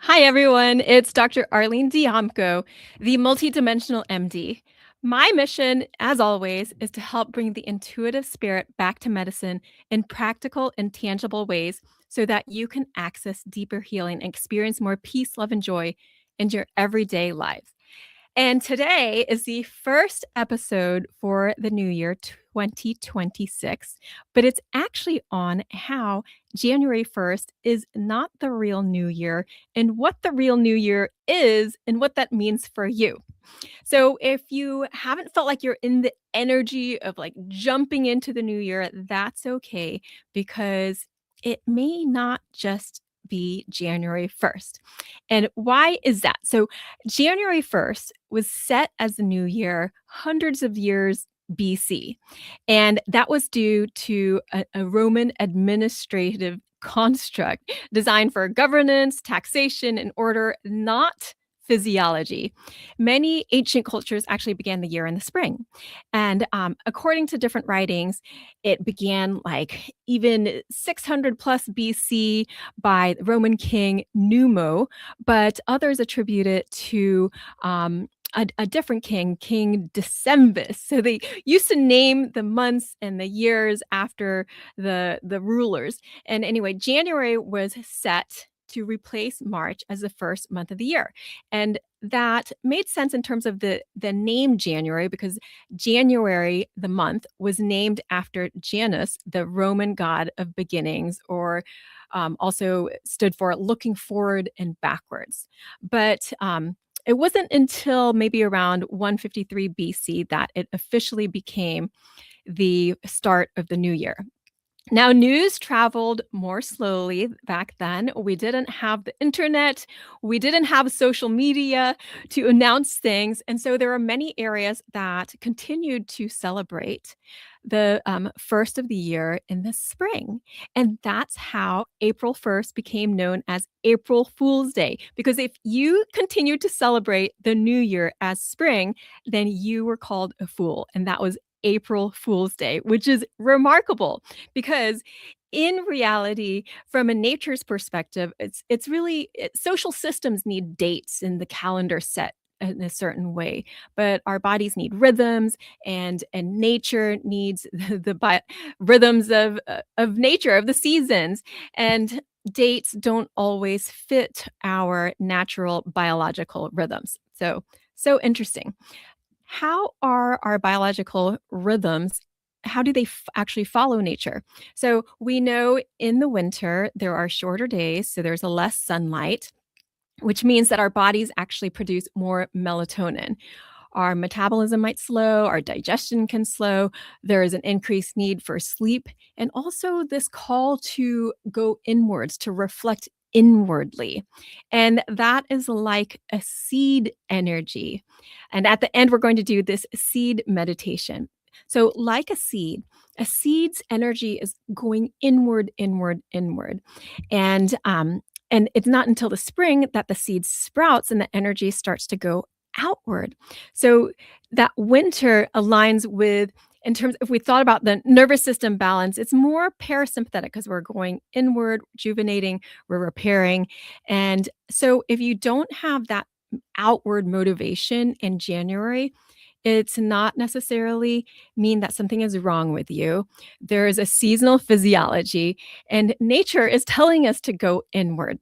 Hi, everyone. It's Dr. Arlene Diamco, the multidimensional MD. My mission, as always, is to help bring the intuitive spirit back to medicine in practical and tangible ways so that you can access deeper healing and experience more peace, love, and joy in your everyday life. And today is the first episode for the new year 2026, but it's actually on how January 1st is not the real new year and what the real new year is and what that means for you. So if you haven't felt like you're in the energy of like jumping into the new year, that's okay because it may not just be January 1st. And why is that? So January 1st was set as the new year hundreds of years BC. And that was due to a Roman administrative construct designed for governance, taxation, and order, not physiology. Many ancient cultures actually began the year in the spring. And according to different writings, it began like even 600 plus BC by Roman king Numo, but others attribute it to a different king, King Decembus. So they used to name the months and the years after the rulers. And anyway, January was set to replace March as the first month of the year. And that made sense in terms of the name January because January, the month, was named after Janus, the Roman god of beginnings, or also stood for looking forward and backwards. But it wasn't until maybe around 153 BC that it officially became the start of the new year. Now, news traveled more slowly back then. We didn't have the internet. We didn't have social media to announce things. And so there are many areas that continued to celebrate the first of the year in the spring. And that's how April 1st became known as April Fool's Day. Because if you continued to celebrate the new year as spring, then you were called a fool. And that was April Fool's Day, which is remarkable because in reality, from a nature's perspective, it's really social systems need dates in the calendar set in a certain way, but our bodies need rhythms, and nature needs rhythms of nature, of the seasons, and dates don't always fit our natural biological rhythms. So interesting. How are our biological rhythms? How do they actually follow nature? So we know in the winter there are shorter days, so there's a less sunlight, which means that our bodies actually produce more melatonin. Our metabolism might slow, our digestion can slow, there is an increased need for sleep, and also this call to go inwards, to reflect inwardly. And that is like a seed energy. And at the end, we're going to do this seed meditation. So, like a seed's energy is going inward, inward, inward. And it's not until the spring that the seed sprouts and the energy starts to go outward. So that winter aligns with, in terms, if we thought about the nervous system balance, it's more parasympathetic because we're going inward, rejuvenating, we're repairing. And so if you don't have that outward motivation in January, it's not necessarily mean that something is wrong with you. There is a seasonal physiology, and nature is telling us to go inward.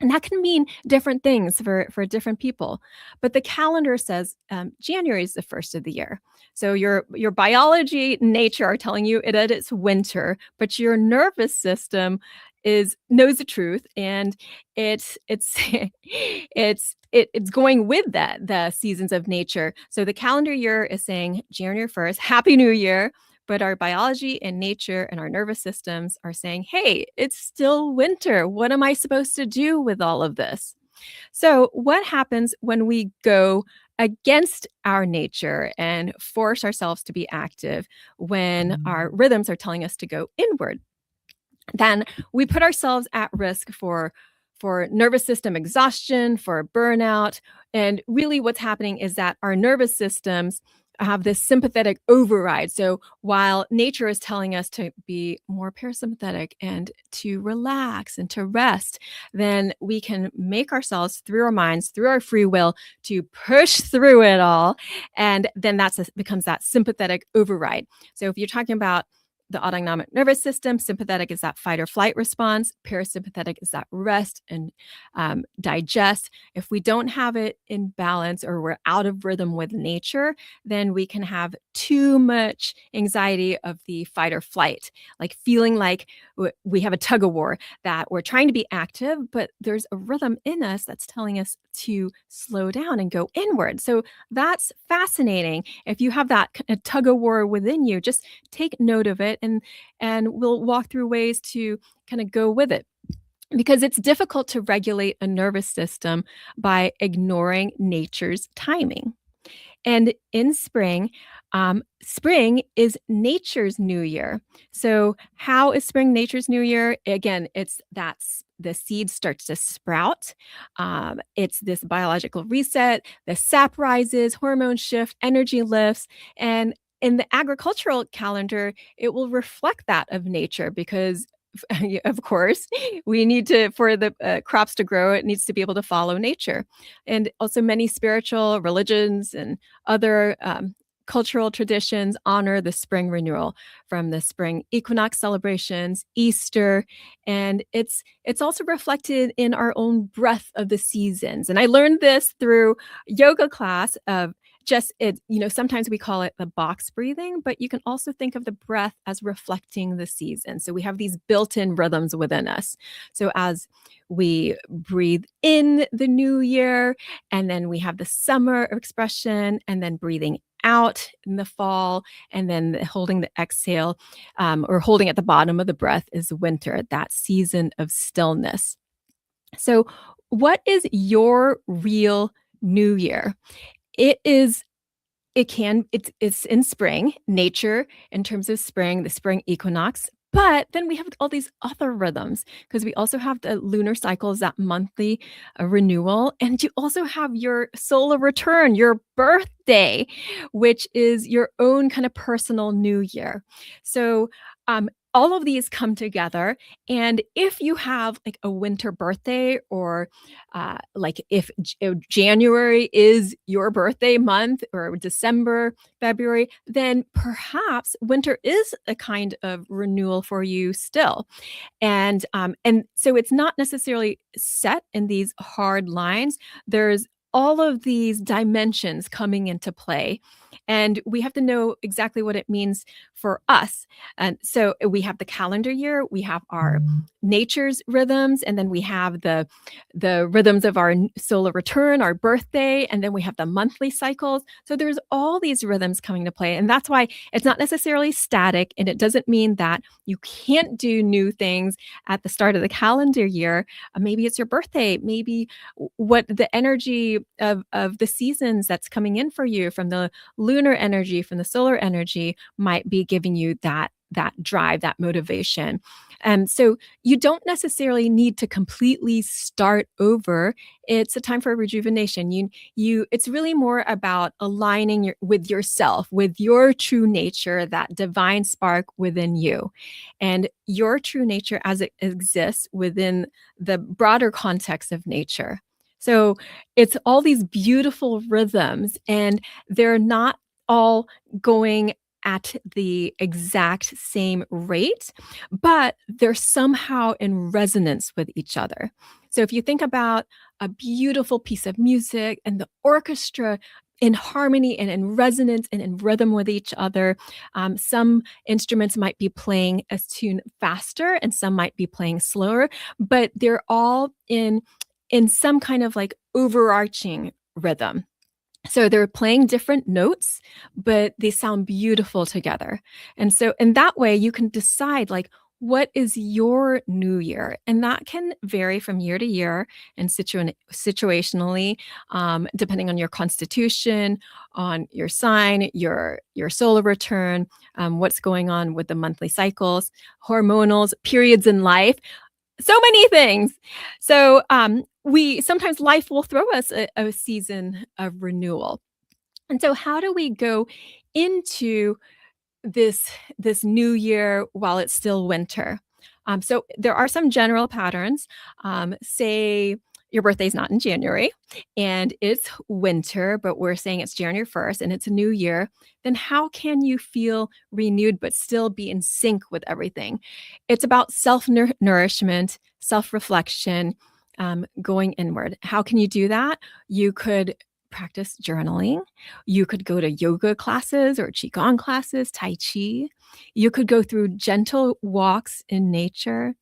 And that can mean different things for different people. But the calendar says January is the first of the year. So your biology, nature are telling you that it's winter, but your nervous system knows the truth, and it's it's going with the seasons of nature. So the calendar year is saying January 1st, Happy New Year. But our biology and nature and our nervous systems are saying, hey, it's still winter. What am I supposed to do with all of this? So, what happens when we go against our nature and force ourselves to be active when our rhythms are telling us to go inward? Then we put ourselves at risk for nervous system exhaustion, for burnout. And really, what's happening is that our nervous systems have this sympathetic override. So while nature is telling us to be more parasympathetic and to relax and to rest, then we can make ourselves through our minds, through our free will, to push through it all. And then becomes that sympathetic override. So if you're talking about the autonomic nervous system, sympathetic is that fight or flight response, parasympathetic is that rest and digest. If we don't have it in balance or we're out of rhythm with nature, then we can have too much anxiety of the fight or flight, like feeling like we have a tug of war that we're trying to be active, but there's a rhythm in us that's telling us to slow down and go inward. So that's fascinating. If you have that tug of war within you, just take note of it, and we'll walk through ways to kind of go with it, because it's difficult to regulate a nervous system by ignoring nature's timing. And in spring, spring is nature's new year. So, how is spring nature's new year? Again, it's that the seed starts to sprout. It's this biological reset. The sap rises, hormones shift, energy lifts, and in the agricultural calendar, it will reflect that of nature because of course, we need to, for the crops to grow, it needs to be able to follow nature. And also, many spiritual religions and other cultural traditions honor the spring renewal, from the spring equinox celebrations, Easter, and it's also reflected in our own breath of the seasons. And I learned this through yoga class of just it, sometimes we call it the box breathing, but you can also think of the breath as reflecting the season. So we have these built-in rhythms within us. So as we breathe in the new year, and then we have the summer expression, and then breathing out in the fall, and then holding the exhale, or holding at the bottom of the breath, is winter, that season of stillness. So, what is your real new year? It is it's in spring, nature in terms of spring, the spring equinox, but then we have all these other rhythms because we also have the lunar cycles, that monthly renewal, and you also have your solar return, your birthday, which is your own kind of personal new year. So, all of these come together, and if you have like a winter birthday, or like if January is your birthday month, or December, February, then perhaps winter is a kind of renewal for you still. And so it's not necessarily set in these hard lines. There's all of these dimensions coming into play, and we have to know exactly what it means for us. And so we have the calendar year, we have our nature's rhythms, and then we have the rhythms of our solar return, our birthday, and then we have the monthly cycles. So there's all these rhythms coming to play, and that's why it's not necessarily static, and it doesn't mean that you can't do new things at the start of the calendar year. Maybe it's your birthday, maybe what the energy of the seasons that's coming in for you from the lunar energy, from the solar energy, might be giving you that drive, that motivation. And so you don't necessarily need to completely start over. It's a time for rejuvenation. It's really more about aligning with yourself, with your true nature, that divine spark within you, and your true nature as it exists within the broader context of nature. So it's all these beautiful rhythms, and they're not all going at the exact same rate, but they're somehow in resonance with each other. So if you think about a beautiful piece of music and the orchestra in harmony and in resonance and in rhythm with each other, some instruments might be playing a tune faster and some might be playing slower, but they're all in some kind of like overarching rhythm. So they're playing different notes, but they sound beautiful together. And so in that way, you can decide like, what is your new year? And that can vary from year to year and situationally, depending on your constitution, on your sign, your solar return, what's going on with the monthly cycles, hormonals, periods in life, so many things. So we sometimes life will throw us a season of renewal. And so how do we go into this this new year while it's still winter? So there are some general patterns. Say your birthday's not in January and it's winter, but we're saying it's January 1st and it's a new year, then how can you feel renewed but still be in sync with everything? It's about self-nourishment, self-reflection, going inward. How can you do that? You could practice journaling. You could go to yoga classes or qigong classes, tai chi. You could go through gentle walks in nature.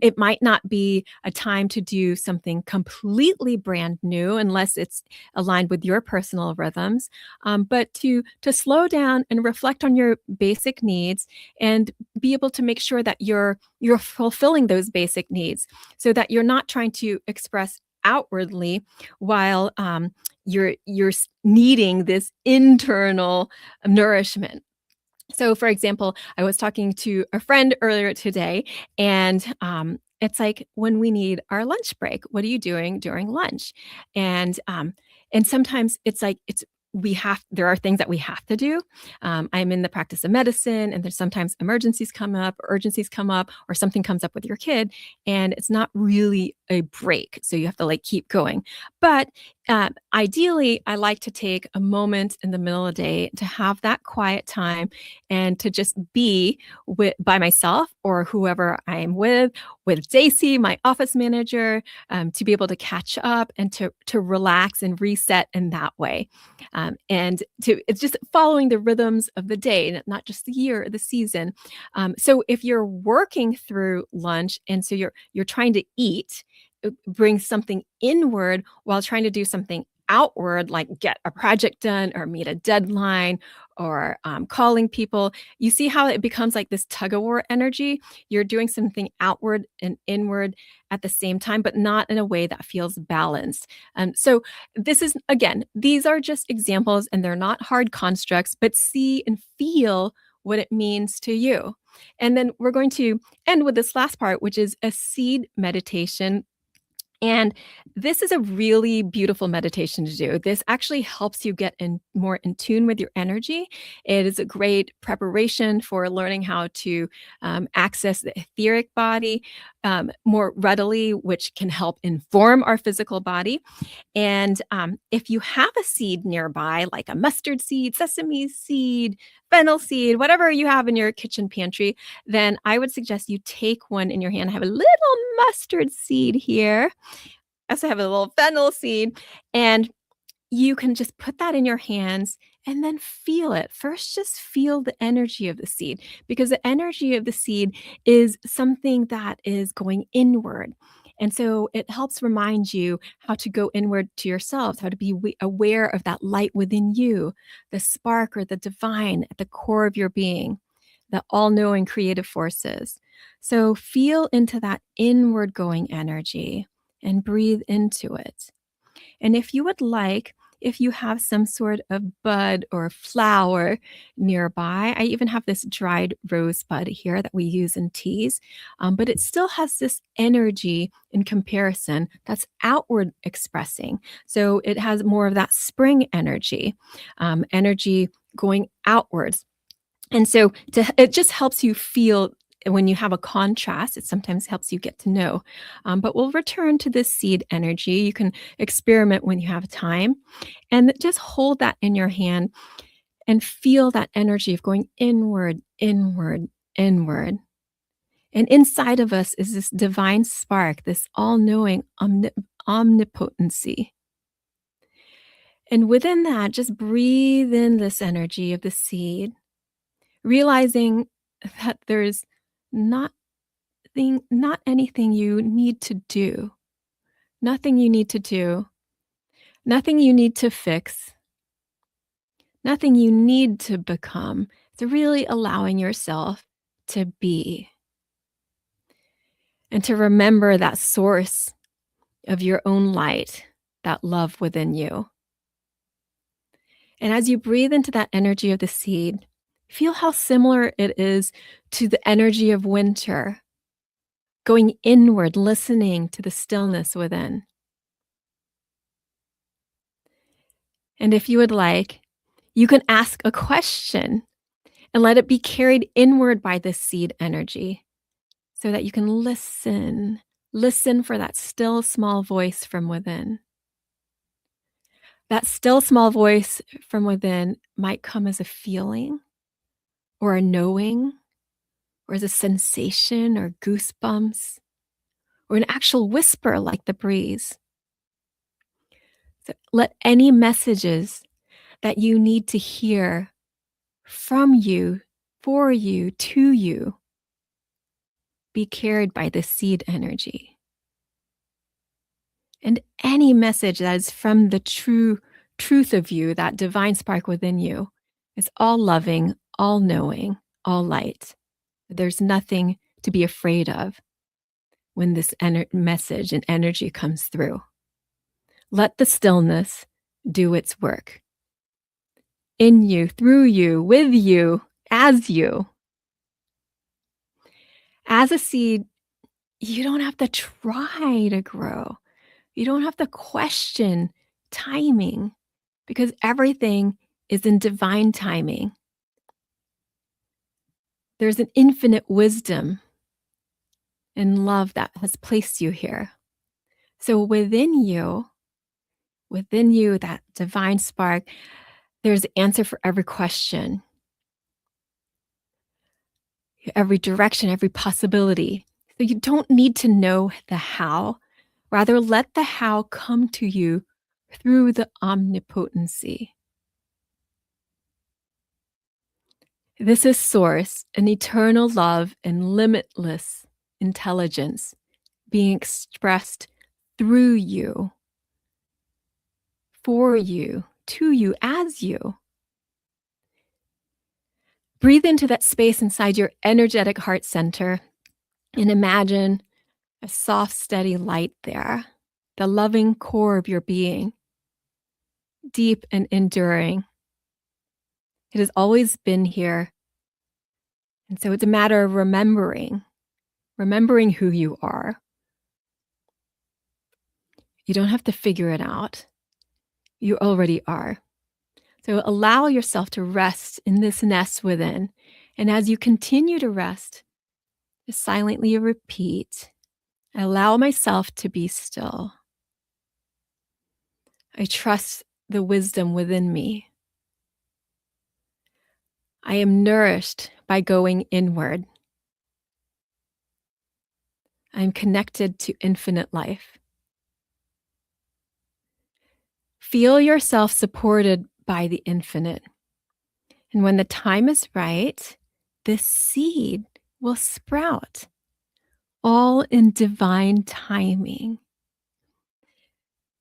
It might not be a time to do something completely brand new unless it's aligned with your personal rhythms, but to slow down and reflect on your basic needs and be able to make sure that you're fulfilling those basic needs, so that you're not trying to express outwardly while you're needing this internal nourishment. So, for example, I was talking to a friend earlier today, and it's like when we need our lunch break, what are you doing during lunch? And sometimes it's like we have there are things that we have to do. I'm in the practice of medicine, and there's sometimes emergencies come up, or urgencies come up, or something comes up with your kid, and it's not really a break, so you have to like keep going. But ideally, I like to take a moment in the middle of the day to have that quiet time and to just be by myself or whoever I am with Daisy, my office manager, to be able to catch up and to relax and reset in that way. And to it's just following the rhythms of the day, not just the year or the season. So if you're working through lunch and so you're trying to eat, bring something inward while trying to do something outward, like get a project done or meet a deadline or calling people. You see how it becomes like this tug of war energy? You're doing something outward and inward at the same time, but not in a way that feels balanced. So, this is, again, these are just examples and they're not hard constructs, but see and feel what it means to you. And then we're going to end with this last part, which is a seed meditation, and this is a really beautiful meditation to do. This actually helps you get in more in tune with your energy. It is a great preparation for learning how to access the etheric body more readily, which can help inform our physical body. And if you have a seed nearby, like a mustard seed, sesame seed, fennel seed, whatever you have in your kitchen pantry, then I would suggest you take one in your hand. I have a little mustard seed here. I also have a little fennel seed, and you can just put that in your hands and then feel it. First, just feel the energy of the seed, because the energy of the seed is something that is going inward. And so it helps remind you how to go inward to yourselves, how to be aware of that light within you, the spark or the divine at the core of your being, the all knowing creative forces. So feel into that inward going energy and breathe into it. And if you would like, if you have some sort of bud or flower nearby, I even have this dried rosebud here that we use in teas, but it still has this energy in comparison that's outward expressing. So it has more of that spring energy, energy going outwards. And so it just helps you feel when you have a contrast, it sometimes helps you get to know. But we'll return to this seed energy. You can experiment when you have time and just hold that in your hand and feel that energy of going inward, inward, inward. And inside of us is this divine spark, this all knowing omnipotency. And within that, just breathe in this energy of the seed, realizing that there's not not anything you need to do, nothing you need to do, nothing you need to fix, nothing you need to become. It's really allowing yourself to be and to remember that source of your own light, that love within you. And as you breathe into that energy of the seed, feel how similar it is to the energy of winter, going inward, listening to the stillness within. And if you would like, you can ask a question and let it be carried inward by this seed energy so that you can listen. Listen for that still small voice from within. That still small voice from within might come as a feeling or a knowing or as a sensation or goosebumps or an actual whisper like the breeze. So let any messages that you need to hear from you, for you, to you, be carried by the seed energy. And any message that is from the true truth of you, that divine spark within you, is all loving, all knowing, all light. There's nothing to be afraid of when this message and energy comes through. Let the stillness do its work in you, through you, with you, as you. As a seed, you don't have to try to grow. You don't have to question timing because everything is in divine timing. There's an infinite wisdom and love that has placed you here. So within you, that divine spark, there's an answer for every question, every direction, every possibility. So you don't need to know the how. Rather, let the how come to you through the omnipotency. This is source, an eternal love and limitless intelligence being expressed through you, for you, to you, as you. Breathe into that space inside your energetic heart center and imagine a soft, steady light there, the loving core of your being, deep and enduring. It has always been here. And so it's a matter of remembering who you are. You don't have to figure it out. You already are. So allow yourself to rest in this nest within. And as you continue to rest, just silently repeat, I allow myself to be still. I trust the wisdom within me. I am nourished by going inward. I am connected to infinite life. Feel yourself supported by the infinite. And when the time is right, this seed will sprout, all in divine timing.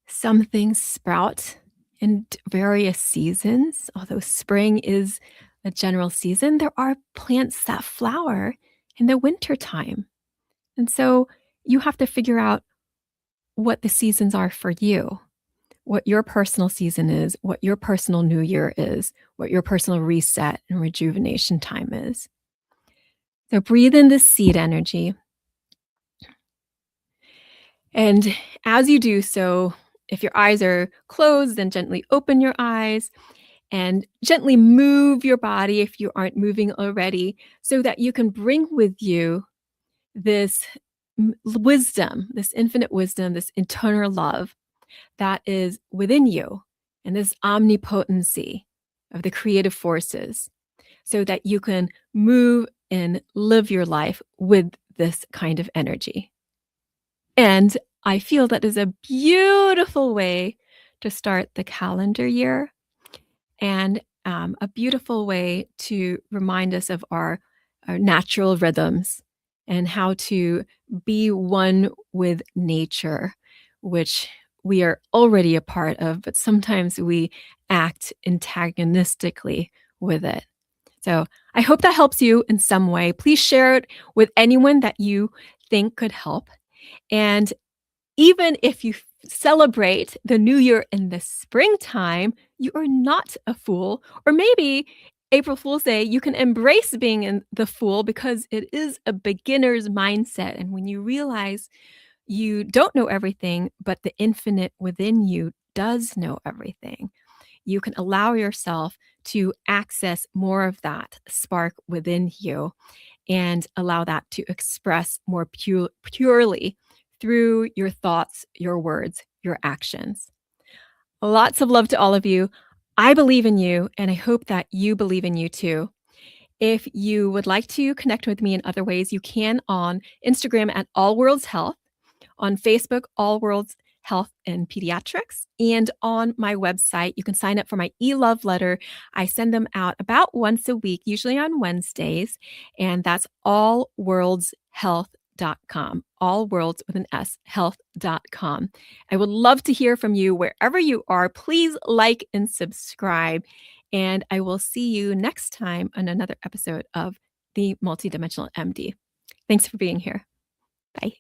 Some things sprout in various seasons. Although spring is a general season, there are plants that flower in the winter time. And so you have to figure out what the seasons are for you, what your personal season is, what your personal new year is, what your personal reset and rejuvenation time is. So breathe in this seed energy. And as you do so, if your eyes are closed, then gently open your eyes and gently move your body if you aren't moving already, so that you can bring with you this wisdom, this infinite wisdom, this eternal love that is within you, and this omnipotency of the creative forces, so that you can move and live your life with this kind of energy. And I feel that is a beautiful way to start the calendar year, and a beautiful way to remind us of our natural rhythms and how to be one with nature, which we are already a part of, but sometimes we act antagonistically with it. So I hope that helps you in some way. Please share it with anyone that you think could help. And even if you celebrate the new year in the springtime, you are not a fool. Or maybe April Fool's Day, you can embrace being the fool because it is a beginner's mindset. And when you realize you don't know everything, but the infinite within you does know everything, you can allow yourself to access more of that spark within you and allow that to express more purely through your thoughts, your words, your actions. Lots of love to all of you. I believe in you, and I hope that you believe in you too. If you would like to connect with me in other ways, you can on Instagram at All Worlds Health, on Facebook, All Worlds Health and Pediatrics, and on my website. You can sign up for my e-love letter. I send them out about once a week, usually on Wednesdays, and that's allworldshealth.com. All worlds with an S, health.com. I would love to hear from you wherever you are. Please like and subscribe. And I will see you next time on another episode of the Multidimensional MD. Thanks for being here. Bye.